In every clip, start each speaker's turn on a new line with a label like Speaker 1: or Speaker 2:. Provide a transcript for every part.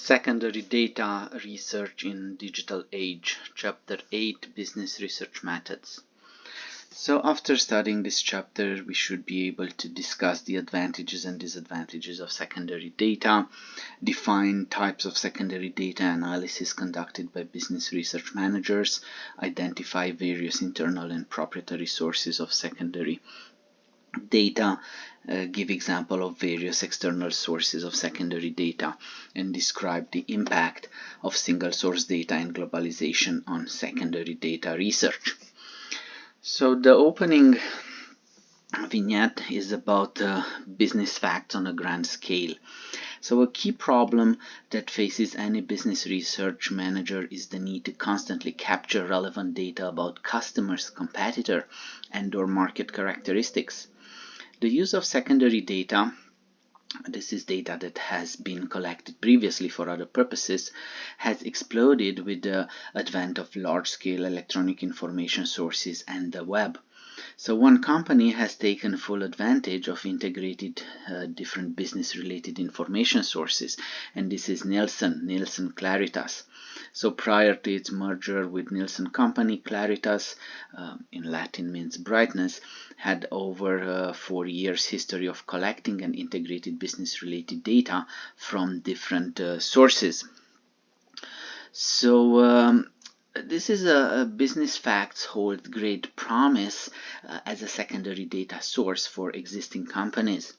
Speaker 1: Secondary Data Research in Digital Age, Chapter 8, Business Research Methods. So after studying this chapter, we should be able to discuss the advantages and disadvantages of secondary data, define types of secondary data analysis conducted by business research managers, identify various internal and proprietary sources of secondary data, give example of various external sources of secondary data, and describe the impact of single source data and globalization on secondary data research. So the opening vignette is about business facts on a grand scale. So a key problem that faces any business research manager is the need to constantly capture relevant data about customers, competitor, and/or market characteristics. The use of secondary data, this is data that has been collected previously for other purposes, has exploded with the advent of large-scale electronic information sources and the web. So one company has taken full advantage of integrated different business-related information sources, and this is Nielsen Claritas. So prior to its merger with Nielsen Company, Claritas, in Latin means brightness, had over 4 years history of collecting and integrated business-related data from different sources. So this is a business facts hold great promise as a secondary data source for existing companies,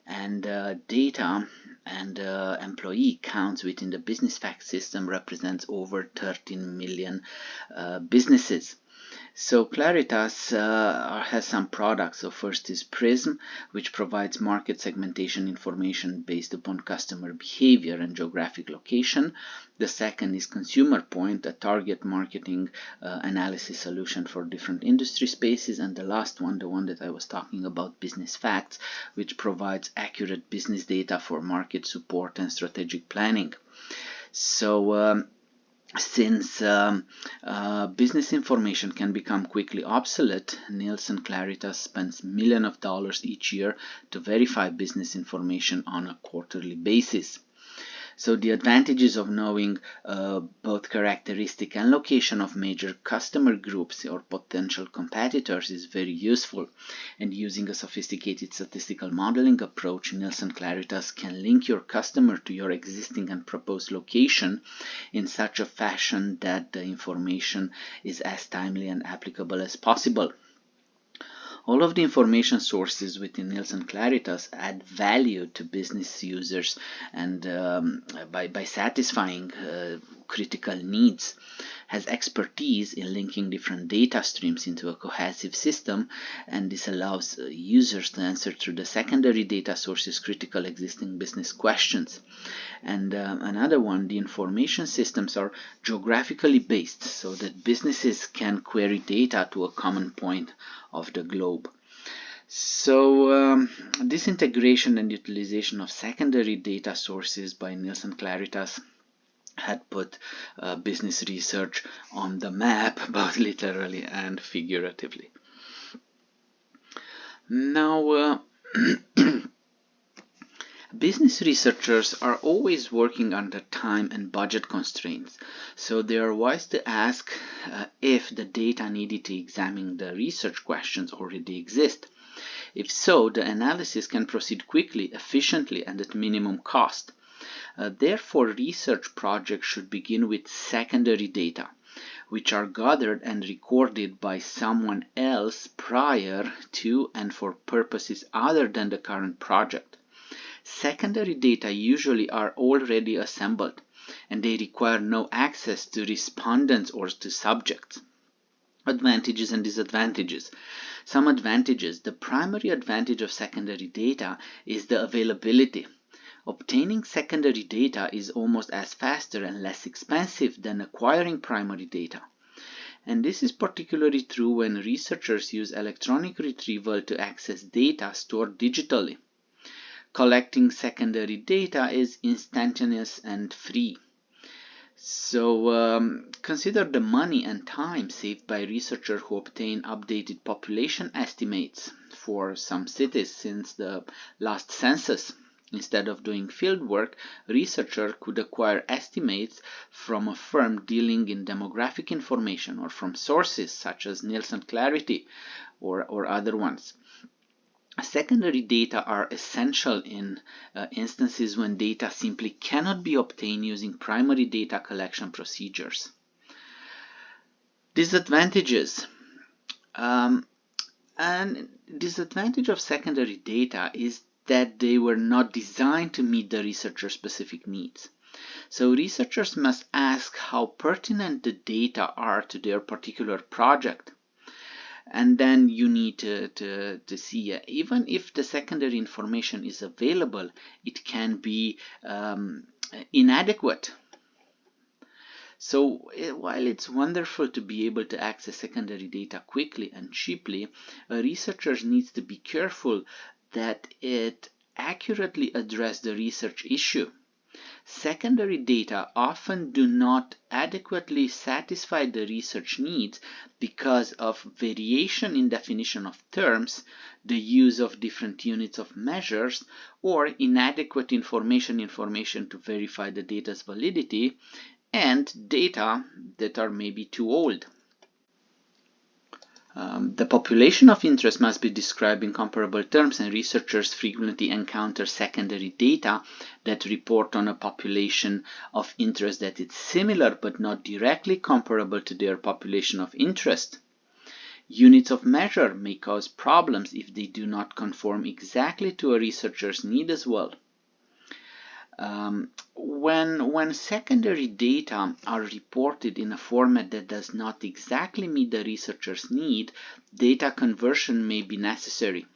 Speaker 1: and data and employee counts within the business facts system represents over 13 million businesses. So Claritas has some products. So first is Prism, which provides market segmentation information based upon customer behavior and geographic location. The second is Consumer Point, a target marketing analysis solution for different industry spaces. And the last one, the one that I was talking about, Business Facts, which provides accurate business data for market support and strategic planning. So since business information can become quickly obsolete, Nielsen Claritas spends millions of dollars each year to verify business information on a quarterly basis. So the advantages of knowing both characteristic and location of major customer groups or potential competitors is very useful. And using a sophisticated statistical modeling approach, Nielsen Claritas can link your customer to your existing and proposed location in such a fashion that the information is as timely and applicable as possible. All of the information sources within Nielsen Claritas add value to business users, and by satisfying critical needs, has expertise in linking different data streams into a cohesive system, and this allows users to answer through the secondary data sources critical existing business questions. And another one, the information systems are geographically based so that businesses can query data to a common point of the globe. So this integration and utilization of secondary data sources by Nielsen Claritas had put business research on the map, both literally and figuratively. Now, business researchers are always working under time and budget constraints, so they are wise to ask if the data needed to examine the research questions already exist. If so, the analysis can proceed quickly, efficiently, and at minimum cost. Therefore, research projects should begin with secondary data, which are gathered and recorded by someone else prior to and for purposes other than the current project. Secondary data usually are already assembled, and they require no access to respondents or to subjects. Advantages and disadvantages. Some advantages. The primary advantage of secondary data is the availability. Obtaining secondary data is almost as faster and less expensive than acquiring primary data. And this is particularly true when researchers use electronic retrieval to access data stored digitally. Collecting secondary data is instantaneous and free. So consider the money and time saved by researchers who obtain updated population estimates for some cities since the last census. Instead of doing field work, researcher could acquire estimates from a firm dealing in demographic information or from sources such as Nielsen Clarity or other ones. Secondary data are essential in instances when data simply cannot be obtained using primary data collection procedures. Disadvantages. And disadvantage of secondary data is that they were not designed to meet the researcher's specific needs. So researchers must ask how pertinent the data are to their particular project. And then you need to see, even if the secondary information is available, it can be inadequate. So while it's wonderful to be able to access secondary data quickly and cheaply, a researcher needs to be careful that it accurately addresses the research issue. Secondary data often do not adequately satisfy the research needs because of variation in definition of terms, the use of different units of measures, or inadequate information to verify the data's validity, and data that are maybe too old. The population of interest must be described in comparable terms, and researchers frequently encounter secondary data that report on a population of interest that is similar but not directly comparable to their population of interest. Units of measure may cause problems if they do not conform exactly to a researcher's need as well. When secondary data are reported in a format that does not exactly meet the researcher's need, data conversion may be necessary.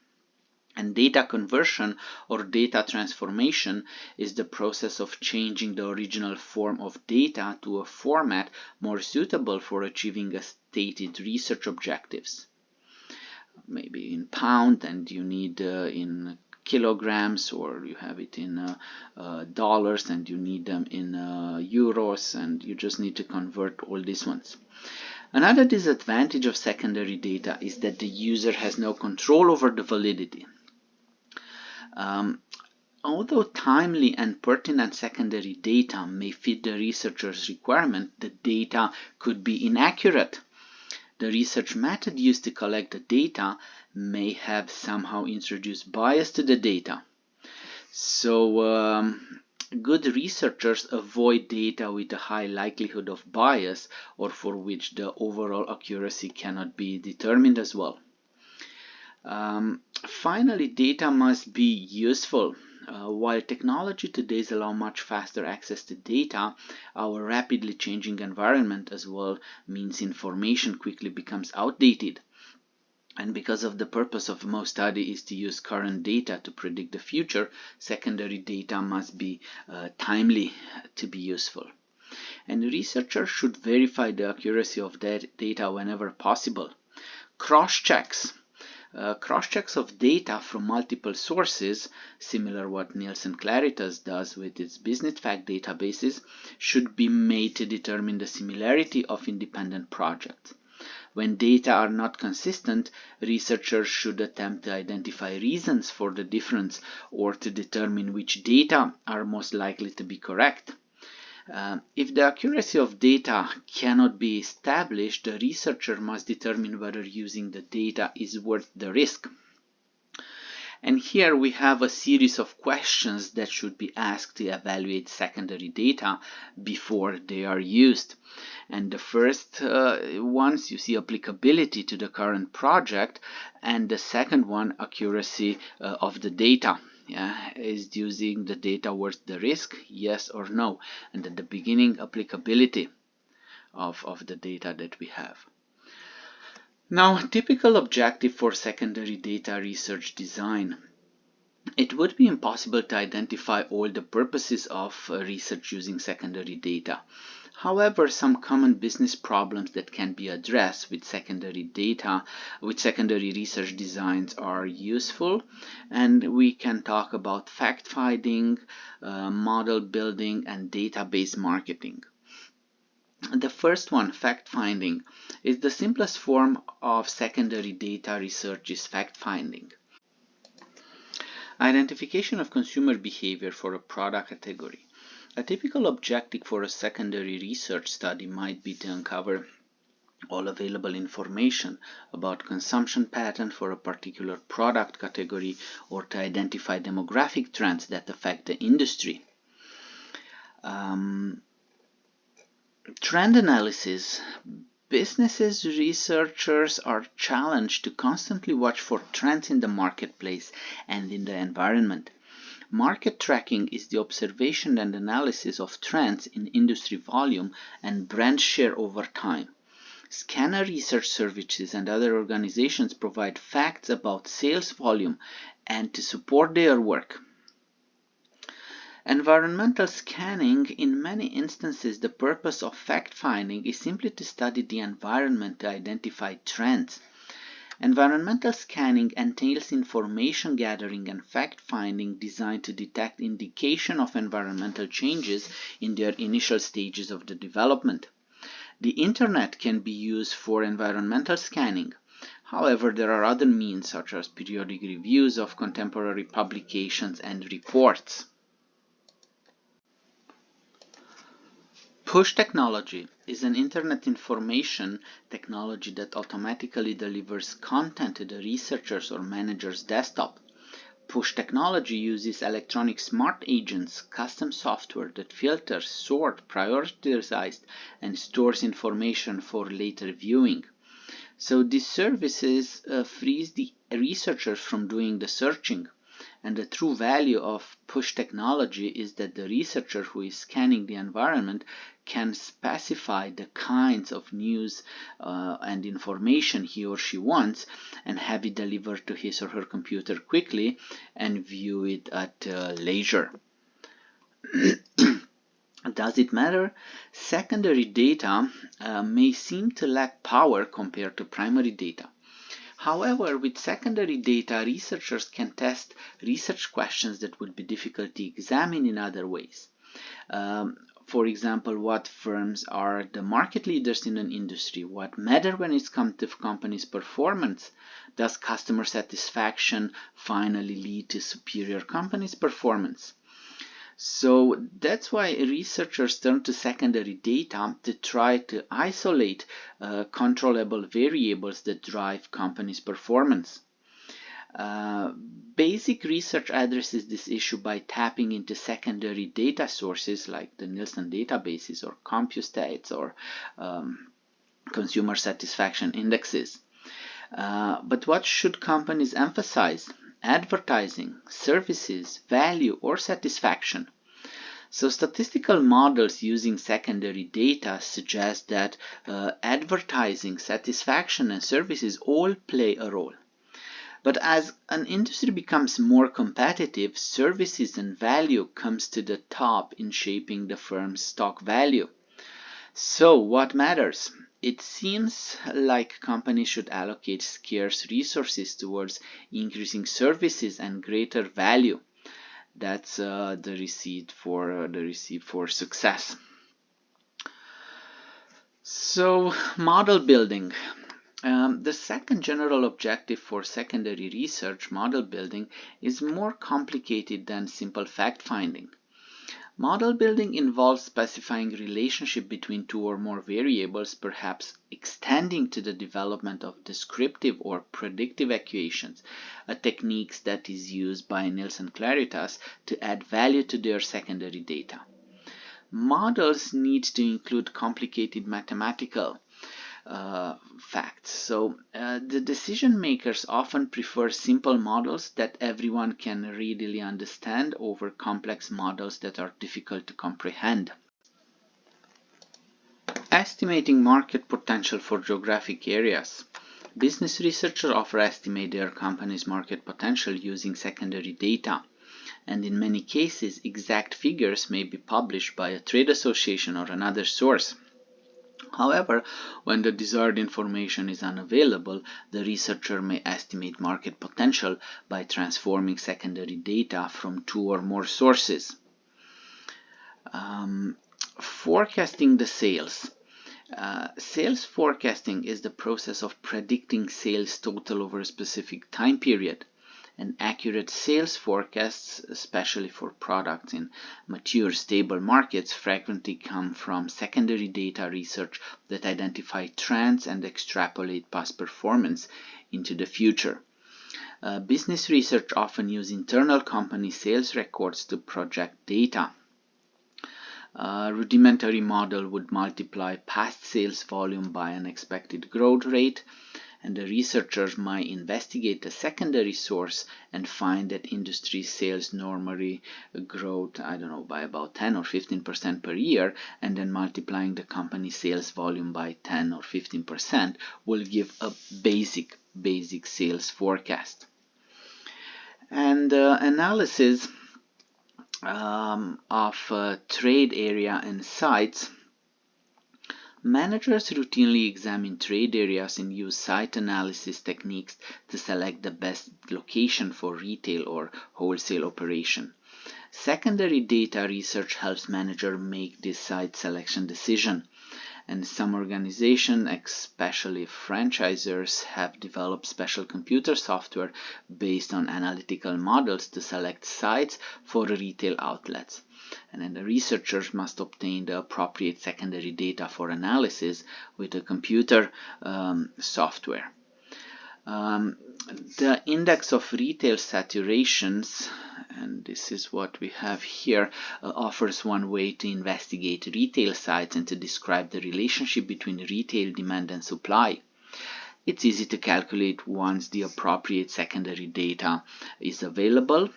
Speaker 1: And data conversion or data transformation is the process of changing the original form of data to a format more suitable for achieving a stated research objectives. Maybe in pound, and you need in kilograms, or you have it in dollars and you need them in euros, and you just need to convert all these ones. Another disadvantage of secondary data is that the user has no control over the validity. Although timely and pertinent secondary data may fit the researcher's requirement, the data could be inaccurate. The research method used to collect the data may have somehow introduced bias to the data. So good researchers avoid data with a high likelihood of bias or for which the overall accuracy cannot be determined as well. Finally, data must be useful. While technology today allows much faster access to data, our rapidly changing environment as well means information quickly becomes outdated. And because of the purpose of most study is to use current data to predict the future, secondary data must be timely to be useful. And researchers should verify the accuracy of that data whenever possible. Cross-checks. Cross-checks of data from multiple sources, similar what Nielsen Claritas does with its BusinessFact databases, should be made to determine the similarity of independent projects. When data are not consistent, researchers should attempt to identify reasons for the difference or to determine which data are most likely to be correct. If the accuracy of data cannot be established, the researcher must determine whether using the data is worth the risk. And here we have a series of questions that should be asked to evaluate secondary data before they are used. And the first ones, you see applicability to the current project, and the second one, accuracy of the data. Is using the data worth the risk, yes or no? And at the beginning, applicability of the data that we have. Now, typical objective for secondary data research design. It would be impossible to identify all the purposes of research using secondary data. However, some common business problems that can be addressed with secondary data, with secondary research designs are useful, and we can talk about fact-finding, model building, and database marketing. The first one, fact-finding, is the simplest form of secondary data research is fact-finding. Identification of consumer behavior for a product category. A typical objective for a secondary research study might be to uncover all available information about consumption pattern for a particular product category or to identify demographic trends that affect the industry. Trend analysis. Businesses researchers are challenged to constantly watch for trends in the marketplace and in the environment. Market tracking is the observation and analysis of trends in industry volume and brand share over time. Scanner research services and other organizations provide facts about sales volume and to support their work. Environmental scanning. In many instances, the purpose of fact-finding is simply to study the environment to identify trends. Environmental scanning entails information gathering and fact-finding designed to detect indication of environmental changes in their initial stages of the development. The Internet can be used for environmental scanning. However, there are other means such as periodic reviews of contemporary publications and reports. Push technology is an internet information technology that automatically delivers content to the researcher's or manager's desktop. Push technology uses electronic smart agents, custom software that filters, sorts, prioritizes, and stores information for later viewing. So these services frees the researchers from doing the searching. And the true value of push technology is that the researcher who is scanning the environment can specify the kinds of news and information he or she wants and have it delivered to his or her computer quickly and view it at leisure. Does it matter? Secondary data may seem to lack power compared to primary data. However, with secondary data, researchers can test research questions that would be difficult to examine in other ways. For example, what firms are the market leaders in an industry? What matter when it comes to company's performance? Does customer satisfaction finally lead to superior company's performance? So that's why researchers turn to secondary data to try to isolate controllable variables that drive companies' performance. Basic research addresses this issue by tapping into secondary data sources like the Nielsen databases or CompuStats or consumer satisfaction indexes. But what should companies emphasize? Advertising, services, value, or satisfaction. So statistical models using secondary data suggest that advertising, satisfaction, and services all play a role. But as an industry becomes more competitive, services and value comes to the top in shaping the firm's stock value. So what matters? It seems like companies should allocate scarce resources towards increasing services and greater value. That's the recipe for success. So model building. The second general objective for secondary research, model building, is more complicated than simple fact-finding. Model building involves specifying relationship between two or more variables, perhaps extending to the development of descriptive or predictive equations, a technique that is used by Nielsen Claritas to add value to their secondary data. Models need to include complicated mathematical facts. So the decision makers often prefer simple models that everyone can readily understand over complex models that are difficult to comprehend. Estimating market potential for geographic areas. Business researchers often estimate their company's market potential using secondary data, and in many cases exact figures may be published by a trade association or another source. However, when the desired information is unavailable, the researcher may estimate market potential by transforming secondary data from two or more sources. Forecasting the sales. Sales forecasting is the process of predicting sales total over a specific time period. and accurate sales forecasts, especially for products in mature, stable markets, frequently come from secondary data research that identify trends and extrapolate past performance into the future. Business research often uses internal company sales records to project data. A rudimentary model would multiply past sales volume by an expected growth rate, and the researchers might investigate a secondary source and find that industry sales normally grow, by about 10 or 15% per year, and then multiplying the company sales volume by 10 or 15% will give a basic sales forecast. And analysis of trade area and sites. Managers routinely examine trade areas and use site analysis techniques to select the best location for retail or wholesale operation. Secondary data research helps managers make this site selection decision, and some organizations, especially franchisors, have developed special computer software based on analytical models to select sites for retail outlets. And then the researchers must obtain the appropriate secondary data for analysis with the computer software. The index of retail saturations, and this is what we have here, offers one way to investigate retail sites and to describe the relationship between retail demand and supply. It's easy to calculate once the appropriate secondary data is available.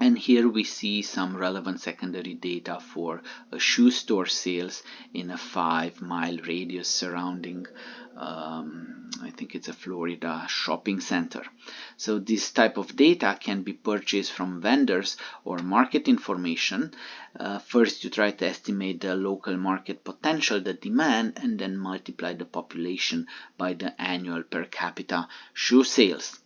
Speaker 1: And here we see some relevant secondary data for shoe store sales in a 5-mile radius surrounding, I think it's a Florida shopping center. So this type of data can be purchased from vendors or market information. First, you try to estimate the local market potential, the demand, and then multiply the population by the annual per capita shoe sales.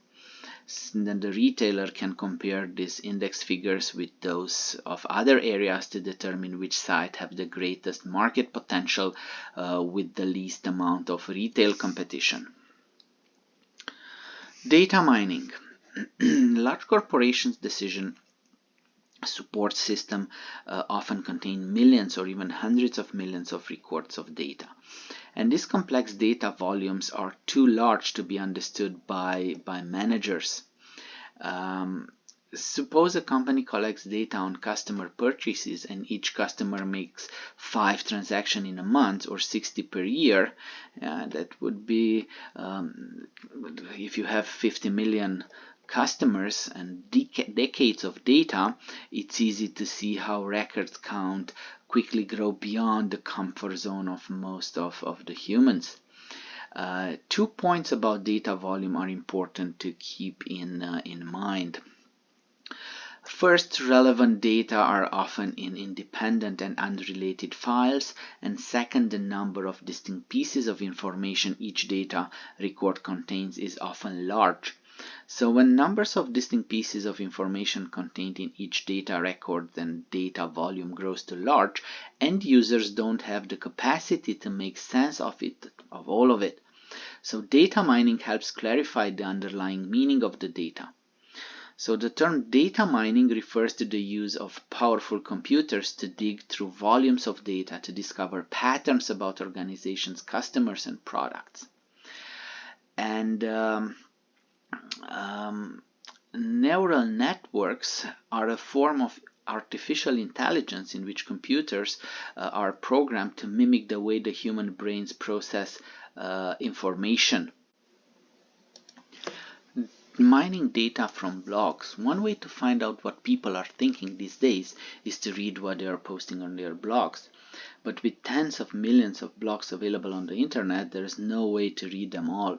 Speaker 1: Then the retailer can compare these index figures with those of other areas to determine which site have the greatest market potential with the least amount of retail competition. Data mining. Large corporations' decision support system often contain millions or even hundreds of millions of records of data. And these complex data volumes are too large to be understood by managers. Suppose a company collects data on customer purchases and each customer makes 5 transactions in a month or 60 per year. That would be, if you have 50 million customers and decades of data, it's easy to see how records count quickly grow beyond the comfort zone of most of the humans. 2 points about data volume are important to keep in mind. First, relevant data are often in independent and unrelated files, and second, the number of distinct pieces of information each data record contains is often large. So when numbers of distinct pieces of information contained in each data record, then data volume grows too large, and users don't have the capacity to make sense of all of it. So data mining helps clarify the underlying meaning of the data. So the term data mining refers to the use of powerful computers to dig through volumes of data to discover patterns about organizations, customers, and products. And neural networks are a form of artificial intelligence in which computers are programmed to mimic the way the human brains process information. Mining data from blogs. One way to find out what people are thinking these days is to read what they are posting on their blogs. But with tens of millions of blogs available on the internet, there is no way to read them all.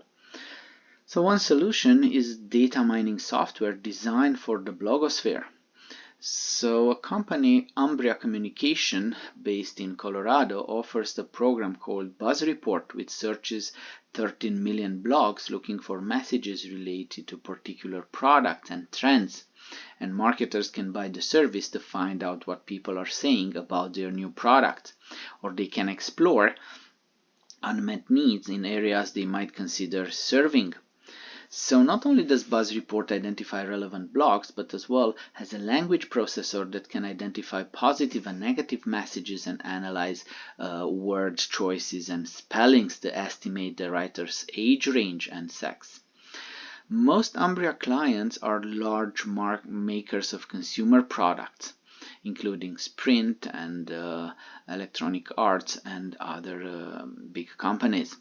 Speaker 1: So one solution is data mining software designed for the blogosphere. So a company, Umbria Communication, based in Colorado, offers a program called BuzzReport, which searches 13 million blogs looking for messages related to particular products and trends. And marketers can buy the service to find out what people are saying about their new product, or they can explore unmet needs in areas they might consider serving. So not only does BuzzReport identify relevant blogs, but as well has a language processor that can identify positive and negative messages and analyze word choices and spellings to estimate the writer's age range and sex. Most Umbria clients are large makers of consumer products, including Sprint and Electronic Arts and other big companies.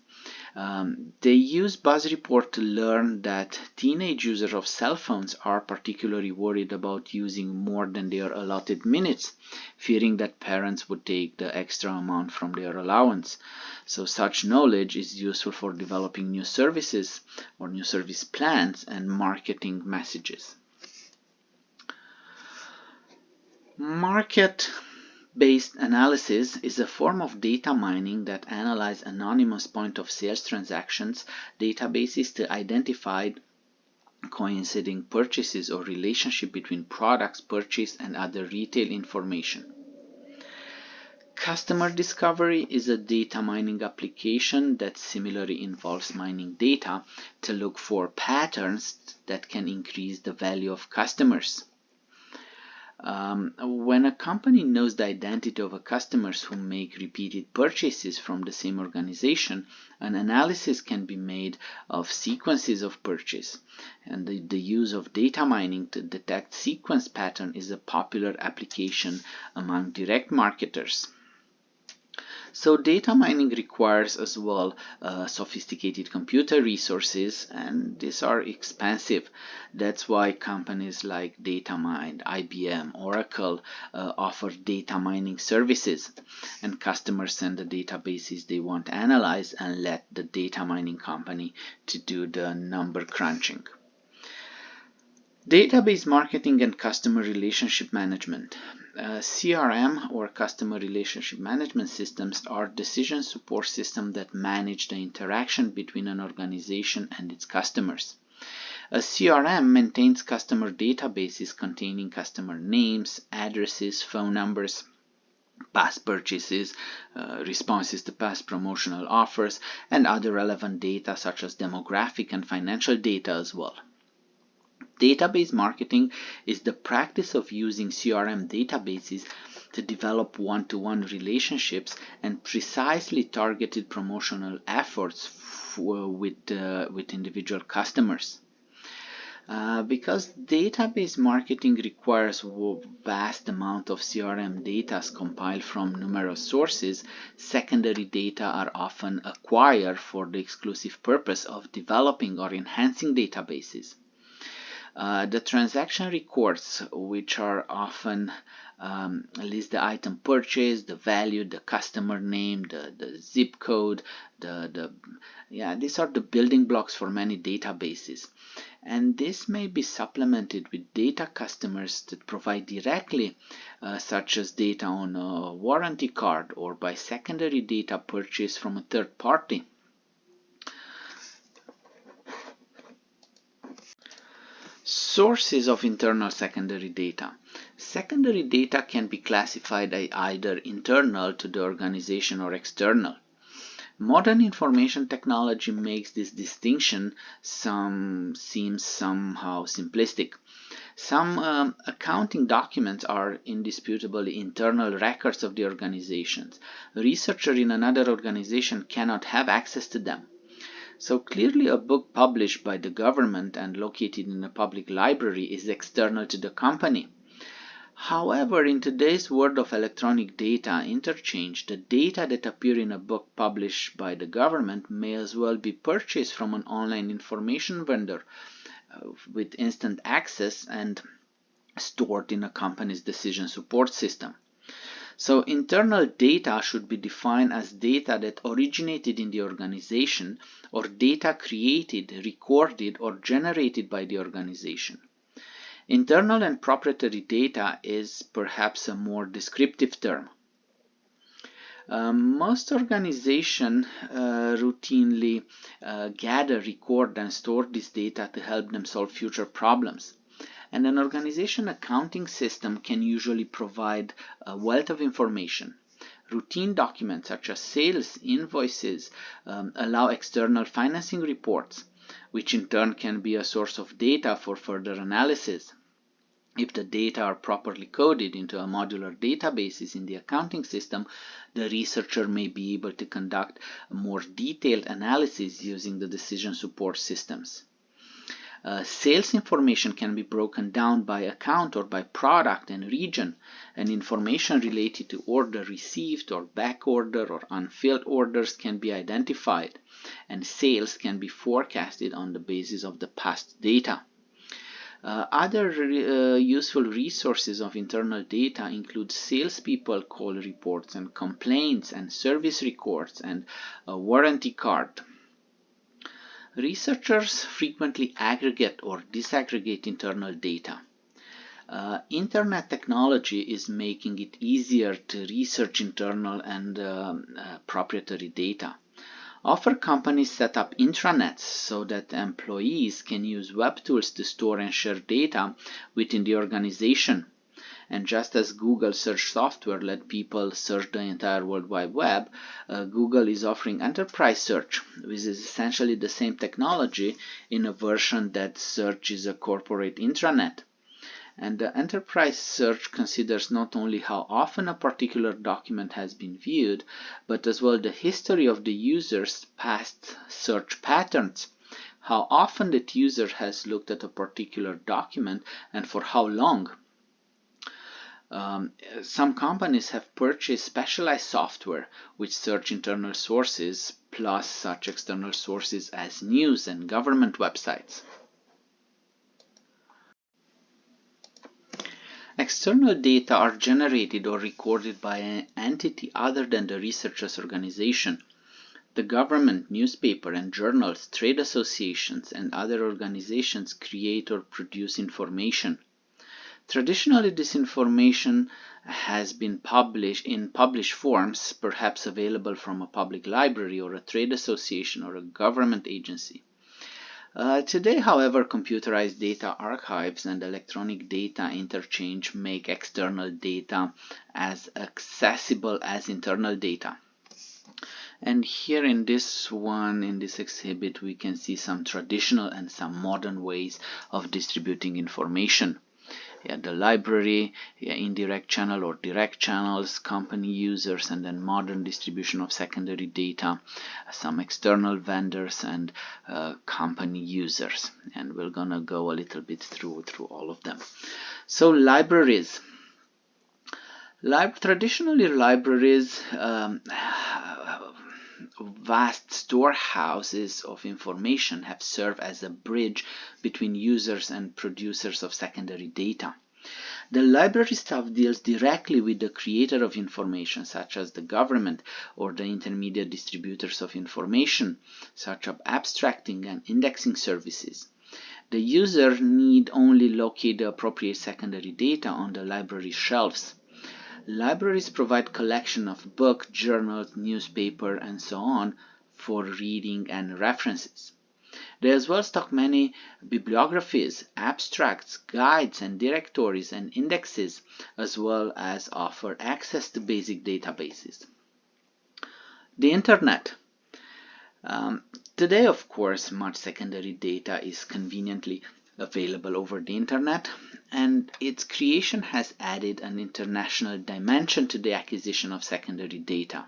Speaker 1: They use BuzzReport to learn that teenage users of cell phones are particularly worried about using more than their allotted minutes, fearing that parents would take the extra amount from their allowance. So such knowledge is useful for developing new services or new service plans and marketing messages. Market-based analysis is a form of data mining that analyzes anonymous point-of-sales transactions databases to identify coinciding purchases or relationship between products purchased and other retail information. Customer discovery is a data mining application that similarly involves mining data to look for patterns that can increase the value of customers. When a company knows the identity of customers who make repeated purchases from the same organization, an analysis can be made of sequences of purchase. And the use of data mining to detect sequence pattern is a popular application among direct marketers. So data mining requires as well sophisticated computer resources, and these are expensive. That's why companies like Datamind, IBM, Oracle offer data mining services, and customers send the databases they want analyzed and let the data mining company to do the number crunching. Database marketing and customer relationship management. CRM or customer relationship management systems are decision support systems that manage the interaction between an organization and its customers. A CRM maintains customer databases containing customer names, addresses, phone numbers, past purchases, responses to past promotional offers, and other relevant data such as demographic and financial data as well. Database marketing is the practice of using CRM databases to develop one-to-one relationships and precisely targeted promotional efforts with individual customers. Because database marketing requires a vast amount of CRM data compiled from numerous sources, secondary data are often acquired for the exclusive purpose of developing or enhancing databases. The transaction records, which are often list the item purchased, the value, the customer name, the zip code, these are the building blocks for many databases. And this may be supplemented with data customers that provide directly, such as data on a warranty card or by secondary data purchased from a third party. Sources of internal secondary data. Secondary data can be classified as either internal to the organization or external. Modern information technology makes this distinction seem somehow simplistic. Some accounting documents are indisputably internal records of the organizations. A researcher in another organization cannot have access to them. So clearly a book published by the government and located in a public library is external to the company. However, in today's world of electronic data interchange, the data that appear in a book published by the government may as well be purchased from an online information vendor with instant access and stored in a company's decision support system. So internal data should be defined as data that originated in the organization or data created, recorded, or generated by the organization. Internal and proprietary data is perhaps a more descriptive term. Most organizations routinely gather, record, and store this data to help them solve future problems. And an organization accounting system can usually provide a wealth of information. Routine documents such as sales invoices allow external financing reports. which in turn can be a source of data for further analysis. If the data are properly coded into a modular databases in the accounting system, the researcher may be able to conduct a more detailed analysis using the decision support systems. Sales information can be broken down by account or by product and region, and information related to order received or back order or unfilled orders can be identified, and sales can be forecasted on the basis of the past data. Other useful resources of internal data include salespeople call reports and complaints and service records and a warranty card. Researchers frequently aggregate or disaggregate internal data. Internet technology is making it easier to research internal and proprietary data. Often companies set up intranets so that employees can use web tools to store and share data within the organization. And just as Google search software let people search the entire World Wide Web, Google is offering enterprise search, which is essentially the same technology in a version that search is a corporate intranet. And the enterprise search considers not only how often a particular document has been viewed, but as well the history of the user's past search patterns, how often that user has looked at a particular document and for how long. Some companies have purchased specialized software which search internal sources plus such external sources as news and government websites. External data are generated or recorded by an entity other than the researcher's organization. The government, newspaper and journals, trade associations, and other organizations create or produce information. Traditionally, this information has been published in published forms, perhaps available from a public library or a trade association or a government agency. Today, however, computerized data archives and electronic data interchange make external data as accessible as internal data. And here in this exhibit, we can see some traditional and some modern ways of distributing information. The library, indirect channel or direct channels, company users, and then modern distribution of secondary data, some external vendors and company users. And we're gonna go a little bit through all of them. So libraries. Traditionally, libraries vast storehouses of information have served as a bridge between users and producers of secondary data. The library staff deals directly with the creator of information, such as the government, or the intermediate distributors of information, such as abstracting and indexing services. The user need only locate the appropriate secondary data on the library shelves. Libraries provide collection of books, journals, newspaper, and so on for reading and references. They as well stock many bibliographies, abstracts, guides, and directories and indexes, as well as offer access to basic databases. The Internet. Today, of course, much secondary data is conveniently available over the Internet, and its creation has added an international dimension to the acquisition of secondary data.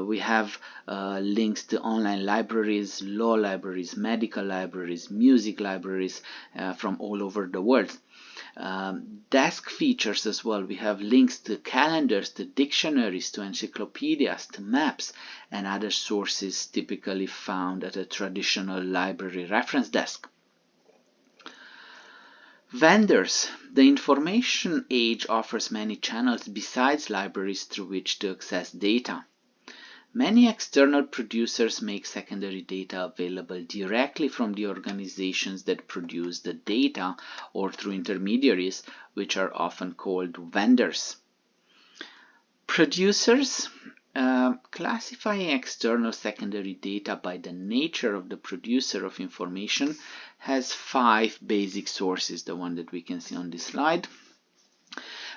Speaker 1: We have links to online libraries, law libraries, medical libraries, music libraries from all over the world. Desk features as well. We have links to calendars, to dictionaries, to encyclopedias, to maps, and other sources typically found at a traditional library reference desk. Vendors. The information age offers many channels besides libraries through which to access data. Many external producers make secondary data available directly from the organizations that produce the data or through intermediaries, which are often called vendors. Producers. Classifying external secondary data by the nature of the producer of information has 5 basic sources, the one that we can see on this slide.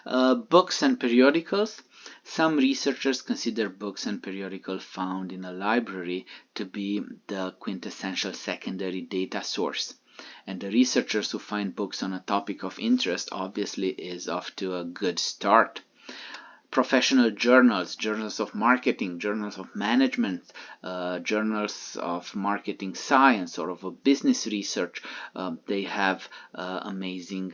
Speaker 1: Books and periodicals. Some researchers consider books and periodicals found in a library to be the quintessential secondary data source. And the researchers who find books on a topic of interest obviously is off to a good start. Professional journals, journals of marketing, journals of management, journals of marketing science or of a business research, they have amazing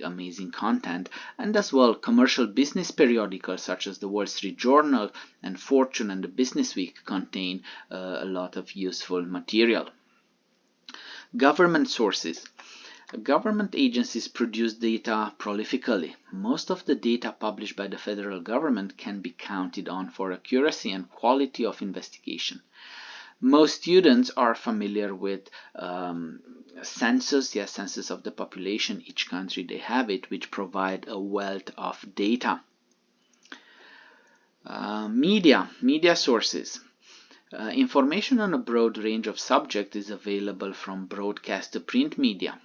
Speaker 1: content. And as well, commercial business periodicals such as the Wall Street Journal and Fortune and the Business Week contain a lot of useful material. Government sources. Government agencies produce data prolifically. Most of the data published by the federal government can be counted on for accuracy and quality of investigation. Most students are familiar with census of the population. Each country they have it, which provide a wealth of data. Media sources. Information on a broad range of subjects is available from broadcast to print media.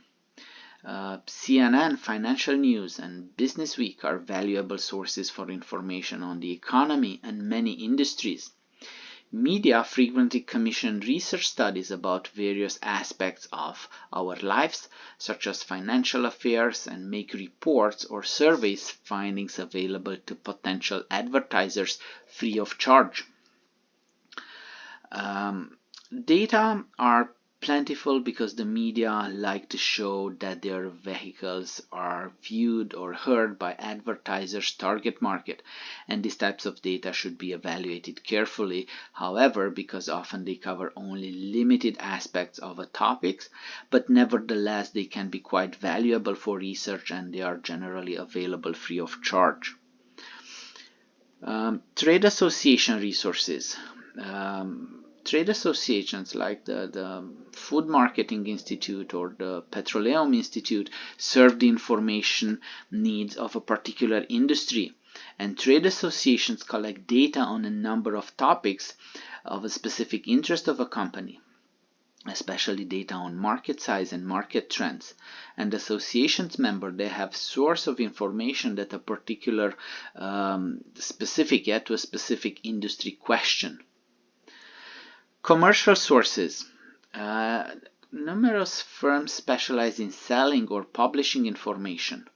Speaker 1: CNN, Financial News, and Business Week are valuable sources for information on the economy and many industries. Media frequently commission research studies about various aspects of our lives, such as financial affairs, and make reports or surveys findings available to potential advertisers free of charge. Data are plentiful because the media like to show that their vehicles are viewed or heard by advertisers' target market, and these types of data should be evaluated carefully. However, because often they cover only limited aspects of a topic, but nevertheless they can be quite valuable for research and they are generally available free of charge. Trade association resources. Trade associations like the Food Marketing Institute or the Petroleum Institute serve the information needs of a particular industry, and trade associations collect data on a number of topics of a specific interest of a company, especially data on market size and market trends. And associations member, they have source of information that a particular specific to a specific industry question. Commercial sources. Numerous firms specialize in selling or publishing information,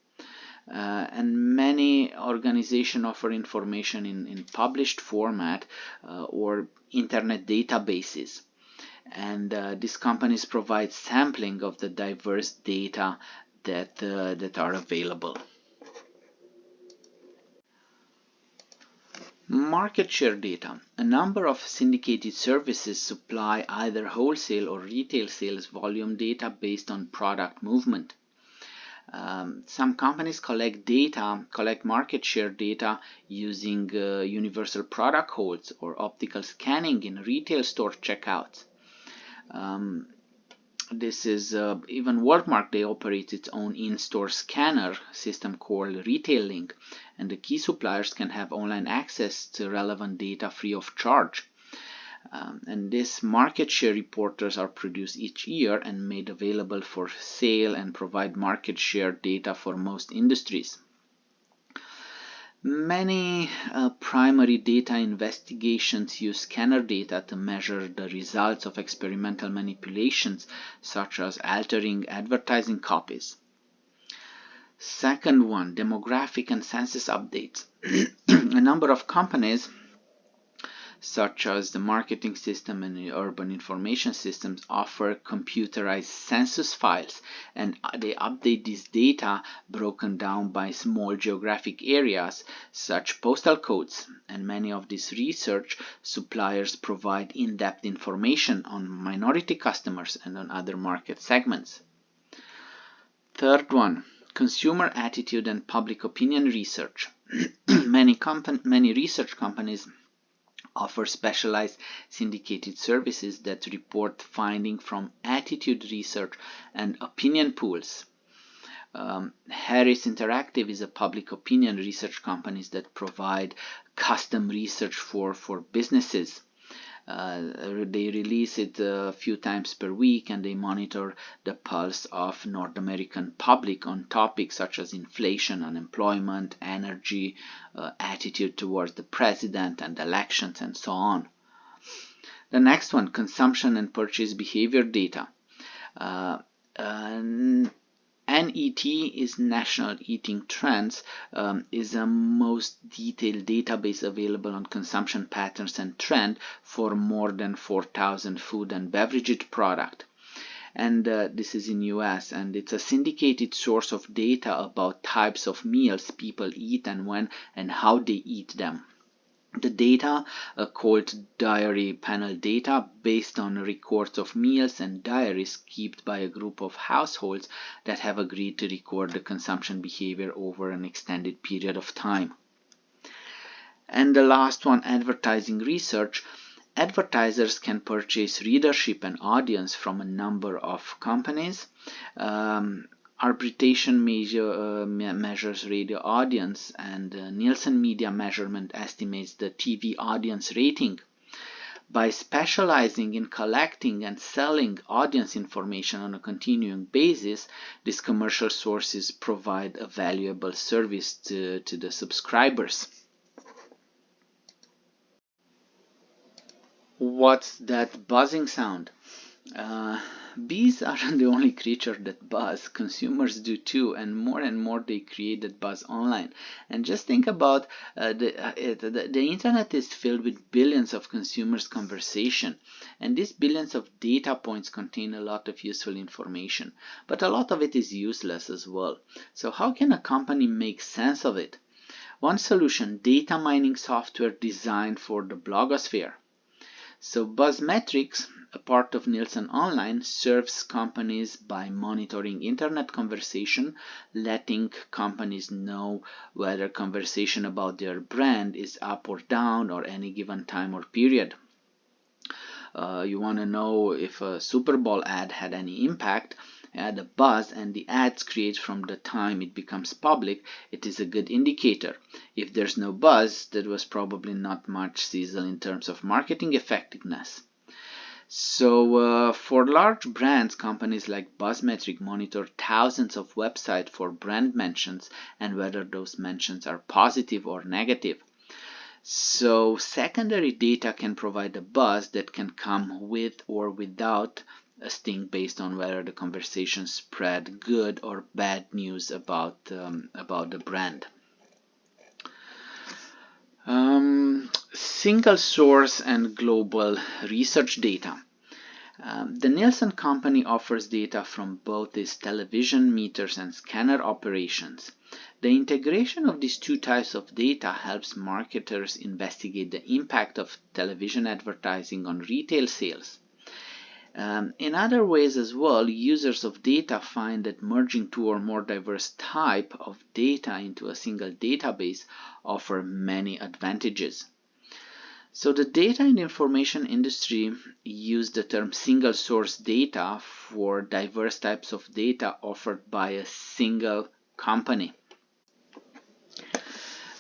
Speaker 1: and many organizations offer information in published format or internet databases. And these companies provide sampling of the diverse data that are available. Market share data. A number of syndicated services supply either wholesale or retail sales volume data based on product movement. Some companies collect market share data using universal product codes or optical scanning in retail store checkouts. This is even Walmart, they operate its own in-store scanner system called Retail Link, and the key suppliers can have online access to relevant data free of charge. And these market share reporters are produced each year and made available for sale and provide market share data for most industries. Many primary data investigations use scanner data to measure the results of experimental manipulations, such as altering advertising copies. Second one, demographic and census updates. A number of companies, such as the marketing system and the urban information systems, offer computerized census files, and they update this data broken down by small geographic areas such postal codes. And many of these research suppliers provide in-depth information on minority customers and on other market segments. Third one, consumer attitude and public opinion research. Many research companies offer specialized syndicated services that report findings from attitude research and opinion pools. Harris Interactive is a public opinion research company that provide custom research for businesses. They release it a few times per week, and they monitor the pulse of North American public on topics such as inflation, unemployment, energy, attitude towards the president and elections, and so on. The next one, consumption and purchase behavior data. NET is National Eating Trends, is the most detailed database available on consumption patterns and trend for more than 4,000 food and beverage products. And this is in US, and it's a syndicated source of data about types of meals people eat and when and how they eat them. The data, called diary panel data, based on records of meals and diaries kept by a group of households that have agreed to record the consumption behavior over an extended period of time. And the last one, advertising research. Advertisers can purchase readership and audience from a number of companies. Arbitration measures radio audience, and Nielsen Media Measurement estimates the TV audience rating. By specializing in collecting and selling audience information on a continuing basis, these commercial sources provide a valuable service to the subscribers. What's that buzzing sound? Bees aren't the only creature that buzz. Consumers do too, and more they create that buzz online. And just think about the internet is filled with billions of consumers' conversation, and these billions of data points contain a lot of useful information, but a lot of it is useless as well. So how can a company make sense of it? One solution: data mining software designed for the blogosphere. So Buzzmetrics, a part of Nielsen Online, serves companies by monitoring internet conversation, letting companies know whether conversation about their brand is up or down or any given time or period. You want to know if a Super Bowl ad had any impact. The buzz and the ads create from the time it becomes public, it is a good indicator. If there's no buzz, that was probably not much sizzle in terms of marketing effectiveness. So for large brands, companies like Buzzmetric monitor thousands of websites for brand mentions and whether those mentions are positive or negative. So secondary data can provide a buzz that can come with or without a sting based on whether the conversation spread good or bad news about the brand. Single source and global research data. The Nielsen company offers data from both its television meters and scanner operations. The integration of these two types of data helps marketers investigate the impact of television advertising on retail sales. In other ways as well, users of data find that merging two or more diverse types of data into a single database offer many advantages. So the data and information industry use the term single source data for diverse types of data offered by a single company.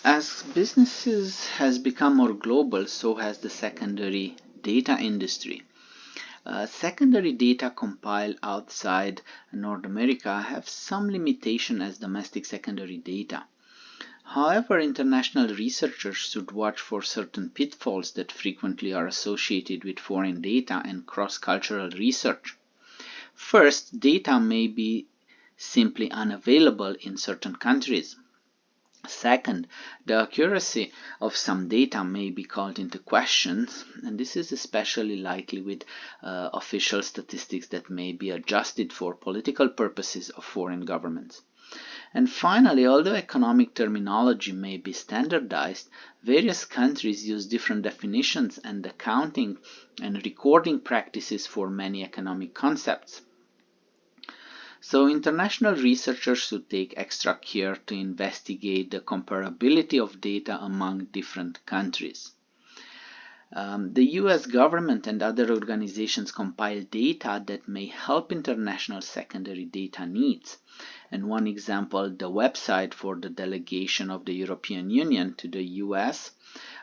Speaker 1: As businesses has become more global, so has the secondary data industry. Secondary data compiled outside North America have some limitation as domestic secondary data. However, international researchers should watch for certain pitfalls that frequently are associated with foreign data and cross-cultural research. First, data may be simply unavailable in certain countries. Second, the accuracy of some data may be called into question, and this is especially likely with official statistics that may be adjusted for political purposes of foreign governments. And finally, although economic terminology may be standardized, various countries use different definitions and accounting and recording practices for many economic concepts. So international researchers should take extra care to investigate the comparability of data among different countries. The US government and other organizations compile data that may help international secondary data needs. And one example, the website for the delegation of the European Union to the US,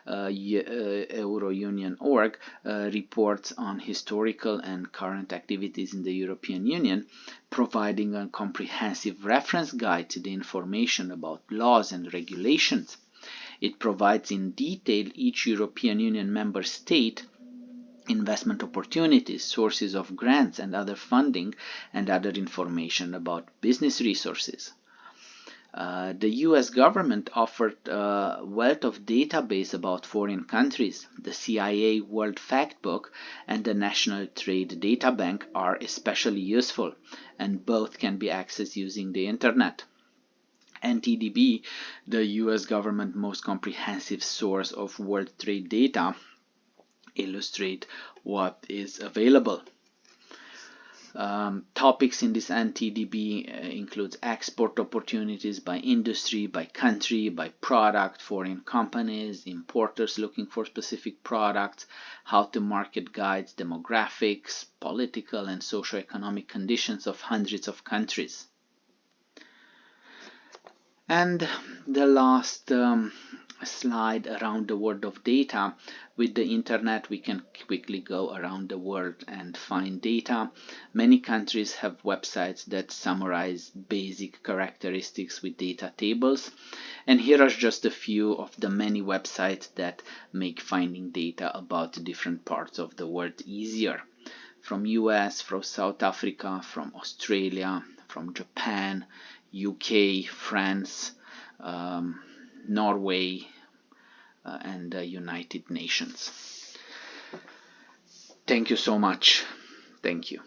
Speaker 1: Eurounion.org reports on historical and current activities in the European Union, providing a comprehensive reference guide to the information about laws and regulations. It provides in detail each European Union member state investment opportunities, sources of grants and other funding, and other information about business resources. The US government offered a wealth of database about foreign countries. The CIA World Factbook and the National Trade Data Bank are especially useful, and both can be accessed using the internet. NTDB, the US government most comprehensive source of world trade data, illustrate what is available. Topics in this NTDB includes export opportunities by industry, by country, by product, foreign companies, importers looking for specific products, how to market guides, demographics, political and socio-economic conditions of hundreds of countries. And the last slide around the world of data. With the internet we can quickly go around the world and find data. Many countries have websites that summarize basic characteristics with data tables, and here are just a few of the many websites that make finding data about different parts of the world easier. From US, from South Africa, from Australia, from Japan, UK, France, Norway, and the United Nations. Thank you so much. Thank you.